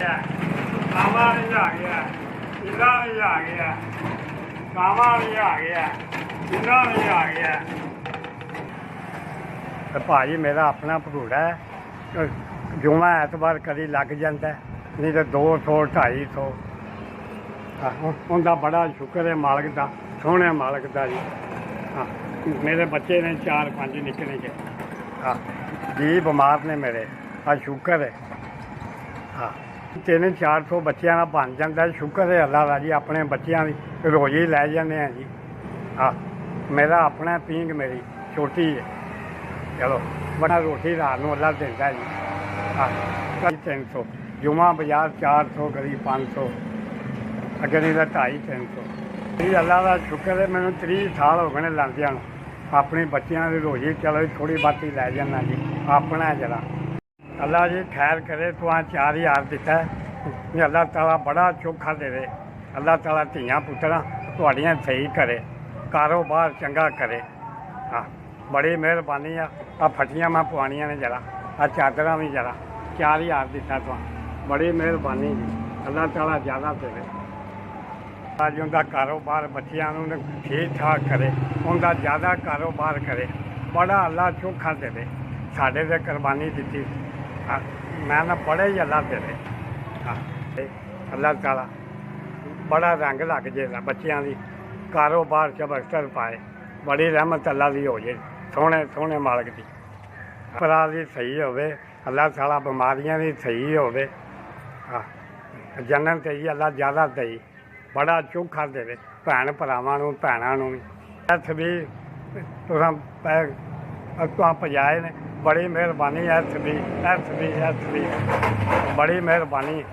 ਕਾਮਾ ਵੀ ਆ ਗਿਆ, ਇਹਦਾ ਵੀ ਆ ਗਿਆ, ਕਾਮਾ ਵੀ ਆ ਗਿਆ, ਇਹਦਾ ਵੀ ਆ ਗਿਆ। ਤੇ ਭਾਜੀ ਮੇਰਾ ਆਪਣਾ ਭਗੂੜਾ ਹੈ, ਜੁਮਾ ਐਤਵਾਰ ਕਦੀ ਲੱਗ ਜਾਂਦਾ, ਨਹੀਂ ਤਾਂ 200 250। ਉਹਦਾ ਬੜਾ ਸ਼ੁਕਰ ਹੈ ਮਾਲਕ ਦਾ, ਸੋਹਣੇ ਮਾਲਕ ਦਾ ਜੀ। ਹਾਂ, ਮੇਰੇ ਬੱਚੇ ਨੇ 4-5 ਨਿੱਕੇ ਨਿੱਕੇ। ਹਾਂ ਜੀ, ਬਿਮਾਰ ਨੇ ਮੇਰੇ, ਆ ਸ਼ੁਕਰ ਹੈ। ਹਾਂ 300-400 ਬੱਚਿਆਂ ਦਾ ਬਣ ਜਾਂਦਾ, ਸ਼ੁਕਰ ਹੈ ਅੱਲਾ ਦਾ ਜੀ। ਆਪਣੇ ਬੱਚਿਆਂ ਦੀ ਰੋਜ਼ੀ ਲੈ ਜਾਂਦੇ ਹਾਂ ਜੀ। ਹਾਂ ਮੇਰਾ ਆਪਣਾ ਪੀਂਘ ਮੇਰੀ ਛੋਟੀ ਹੈ, ਚਲੋ ਬੜਾ ਰੋਟੀ ਰਾਤ ਨੂੰ ਅੱਲਾ ਦਿੰਦਾ ਜੀ। ਹਾਂ 300 ਜੁਮਾ ਬਾਜ਼ਾਰ 400 ਕਦੀ 500, ਅੱਗੇ ਨਹੀਂ ਤਾਂ 250-300। ਇਹ ਅੱਲਾ ਦਾ ਸ਼ੁਕਰ ਹੈ, ਮੈਨੂੰ 30 ਸਾਲ ਹੋ ਗਏ ਨੇ ਲਾਉਂਦਿਆਂ ਨੂੰ। ਆਪਣੀ ਬੱਚਿਆਂ ਦੀ ਰੋਜ਼ੀ ਚਲੋ ਥੋੜ੍ਹੀ ਬਹੁਤੀ ਲੈ ਜਾਂਦਾ ਜੀ, ਆਪਣਾ ਜਰਾ। ਅੱਲਾ ਜੀ ਖੈਰ ਕਰੇ, ਤੂੰ 4000 ਦਿੱਤਾ, ਅੱਲਾ ਤਾਲਾ ਬੜਾ ਚੋਖਾ ਦੇਵੇ। ਅੱਲਾ ਤਾਲਾ ਧੀਆਂ ਪੁੱਤਰਾਂ ਤੁਹਾਡੀਆਂ ਸਹੀ ਕਰੇ, ਕਾਰੋਬਾਰ ਚੰਗਾ ਕਰੇ। ਹਾਂ ਬੜੀ ਮਿਹਰਬਾਨੀ ਆ। ਆ ਫਟੀਆਂ ਮੈਂ ਪਵਾਉਣੀਆਂ ਨੇ ਜਰਾ, ਆ ਚਾਦਰਾਂ ਵੀ ਜਰਾ। 4000 ਦਿੱਤਾ ਤੁਹਾਨੂੰ, ਬੜੀ ਮਿਹਰਬਾਨੀ ਜੀ। ਅੱਲਾ ਤਾਲਾ ਜ਼ਿਆਦਾ ਦੇਵੇ। ਅੱਜ ਉਹਦਾ ਕਾਰੋਬਾਰ ਬੱਚਿਆਂ ਨੂੰ ਠੀਕ ਠਾਕ ਕਰੇ, ਉਹਦਾ ਜ਼ਿਆਦਾ ਕਾਰੋਬਾਰ ਕਰੇ, ਬੜਾ ਅੱਲਾ ਚੋਖਾ ਦੇਵੇ। ਸਾਡੇ 'ਤੇ ਕੁਰਬਾਨੀ ਦਿੱਤੀ, ਮੈਂ ਨਾ ਬੜੇ ਹੀ ਅੱਲਾ ਦੇਵੇ। ਹਾਂ ਅੱਲਾ ਤਾਲਾ ਬੜਾ ਰੰਗ ਲੱਗ ਜੇ ਬੱਚਿਆਂ ਦੀ, ਕਾਰੋਬਾਰ 'ਚ ਬਖਤਰ ਪਾਏ, ਬੜੀ ਰਹਿਮਤ ਅੱਲਾ ਦੀ ਹੋ ਜੇ, ਸੋਹਣੇ ਸੋਹਣੇ ਮਾਲਕ ਦੀ। ਭਰਾ ਦੀ ਸਹੀ ਹੋਵੇ, ਅੱਲਾ ਤਾਲਾ ਬਿਮਾਰੀਆਂ ਦੀ ਸਹੀ ਹੋਵੇ। ਹਾਂ ਜੰਨਤ ਤੇ ਜੀ ਅੱਲਾ ਜ਼ਿਆਦਾ ਦੇਈ, ਬੜਾ ਚੋਖਾ ਦੇਵੇ ਭੈਣ ਭਰਾਵਾਂ ਨੂੰ, ਭੈਣਾਂ ਨੂੰ ਵੀ। ਇੱਥ ਵੀ ਤੁਸੀਂ ਪਜਾਏ ਨੇ, ਬੜੀ ਮਿਹਰਬਾਨੀ। ਇੱਥ ਵੀ ਬੜੀ ਮਿਹਰਬਾਨੀ।